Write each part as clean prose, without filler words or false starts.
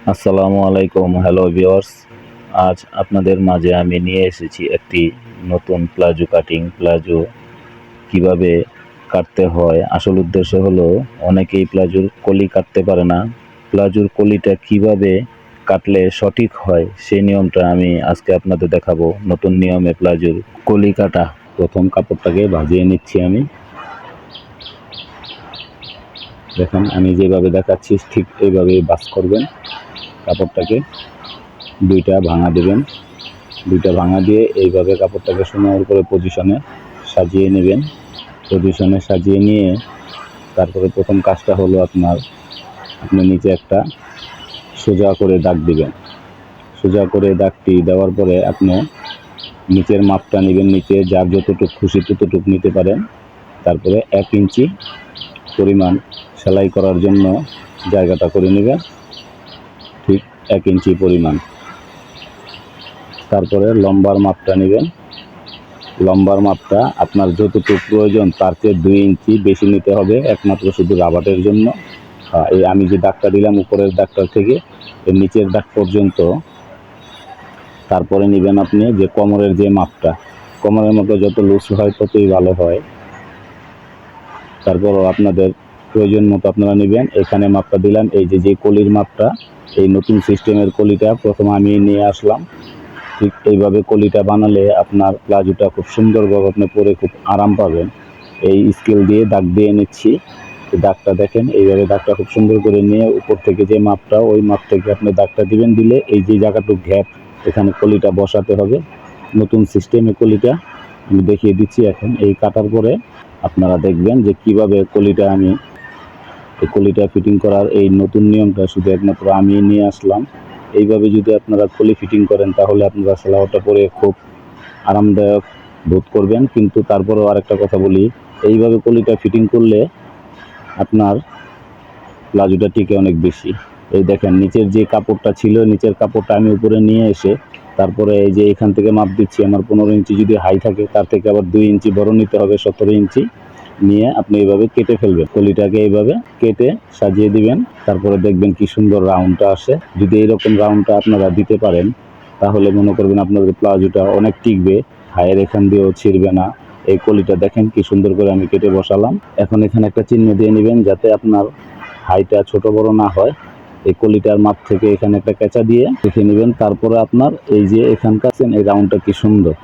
আসসালামু আলাইকুম, hello viewers. আজ আপনাদের মাঝে আমি নিয়ে এসেছি একটি নতুন প্লাজো কিভাবে কাটতে হয়। আসল উদ্দেশ্য হলো অনেকেই প্লাজোর কলি কাটতে পারে না। প্লাজোর কলিটা কিভাবে কাটলে সঠিক হয় সেই নিয়মটা আমি আজকে আপনাদের দেখাবো। নতুন নিয়মে প্লাজোর কলি কাটা। প্রথম কাপড়টাকে ভাজিয়ে নিচ্ছি আমি। দেখেন আমি যেভাবে দেখাচ্ছি ঠিক এইভাবে বাস করবেন। কাপড়টাকে দুইটা ভাঙা দেবেন। দুইটা ভাঙা দিয়ে এইভাবে কাপড়টাকে সুন্দর করে পজিশনে সাজিয়ে নেবেন। পজিশনে সাজিয়ে নিয়ে তারপরে প্রথম কাজটা হলো আপনি নিচে একটা সোজা করে দাগ দিবেন। সোজা করে দাগটি দেওয়ার পরে আপনি নিচের মাপটা নেবেন। নিচে যার যতটুকু খুশি ততটুকু নিতে পারেন। তারপরে 1 ইঞ্চি পরিমাণ সেলাই করার জন্য জায়গাটা করে নেবেন, ঠিক 1 ইঞ্চি পরিমাণ। তারপরে লম্বার মাপটা নেবেন। লম্বার মাপটা আপনার যতটুকু প্রয়োজন তার চেয়ে 2 ইঞ্চি বেশি নিতে হবে, একমাত্র শুধু রাবারের জন্য। এই আমি যে দাগটা দিলাম উপরের দাগটা থেকে এর নিচের দাগ পর্যন্ত। তারপরে নেবেন আপনি যে কোমরের যে মাপটা, কোমরের মাপটা যত লুজ হয় ততই ভালো হয়। তারপরও আপনাদের প্রয়োজন মতো আপনারা নেবেন। এখানে মাপটা দিলাম। এই যে কলির মাপটা, এই নতুন সিস্টেমের কলিটা প্রথম আমি নিয়ে আসলাম। ঠিক এইভাবে কলিটা বানালে আপনার প্লাজোটা খুব সুন্দরভাবে আপনি পরে খুব আরাম পাবেন। এই স্কেল দিয়ে দাগ দিয়ে নিচ্ছি। দাগটা দেখেন, এইভাবে দাগটা খুব সুন্দর করে নিয়ে উপর থেকে যে মাপটা ওই মাপ থেকে আপনি দাগটা দিবেন। দিলে এই যে জায়গাটুকু গ্যাপ এখানে কলিটা বসাতে হবে। নতুন সিস্টেমে কলিটা আমি দেখিয়ে দিচ্ছি। এখন এই কাটার পরে আপনারা দেখবেন যে কিভাবে এই কলিটা ফিটিং করার এই নতুন নিয়মটা শুধু একমাত্র আমি নিয়ে আসলাম। এইভাবে যদি আপনারা কলি ফিটিং করেন তাহলে আপনারা সালোয়ারটা পরে খুব আরামদায়ক বোধ করবেন। কিন্তু তারপরেও আরেকটা কথা বলি, এইভাবে কলিটা ফিটিং করলে আপনার প্লাজোটা টিকে অনেক বেশি। এই দেখেন নিচের যে কাপড়টা ছিল, নিচের কাপড়টা আমি উপরে নিয়ে এসে তারপরে এই যে এখান থেকে মাপ দিচ্ছি। আমার 15 ইঞ্চি যদি হাই থাকে তার থেকে আবার 2 ইঞ্চি বড় নিতে হবে, 17 ইঞ্চি নিয়ে আপনি এইভাবে কেটে ফেলবেন। কলিটাকে এইভাবে কেটে সাজিয়ে দিবেন। তারপরে দেখবেন কি সুন্দর রাউন্ডটা আসে। যদি এইরকম রাউন্ডটা আপনারা দিতে পারেন তাহলে মনে করবেন আপনাদের প্লাজোটা অনেক টিকবে, হায়ের এখান দিয়েও ছিঁড়বে না। এই কলিটা দেখেন কি সুন্দর করে আমি কেটে বসালাম। এখন এখানে একটা চিহ্ন দিয়ে নেবেন যাতে আপনার হাইটা ছোট বড় না হয়। এই কলিটার মাপ থেকে এখানে একটা কেঁচা দিয়ে রেখে নেবেন। তারপরে আপনার এই যে এখানকার এই রাউন্ডটা কি সুন্দর,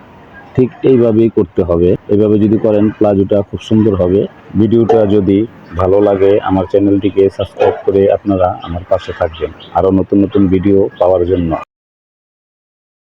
ঠিক এইভাবেই করতে হবে। এইভাবে যদি করেন প্লাজোটা খুব সুন্দর হবে। ভিডিওটা যদি ভালো লাগে আমার চ্যানেলটিকে সাবস্ক্রাইব করে আপনারা আমার পাশে থাকবেন আরও নতুন নতুন ভিডিও পাওয়ার জন্য।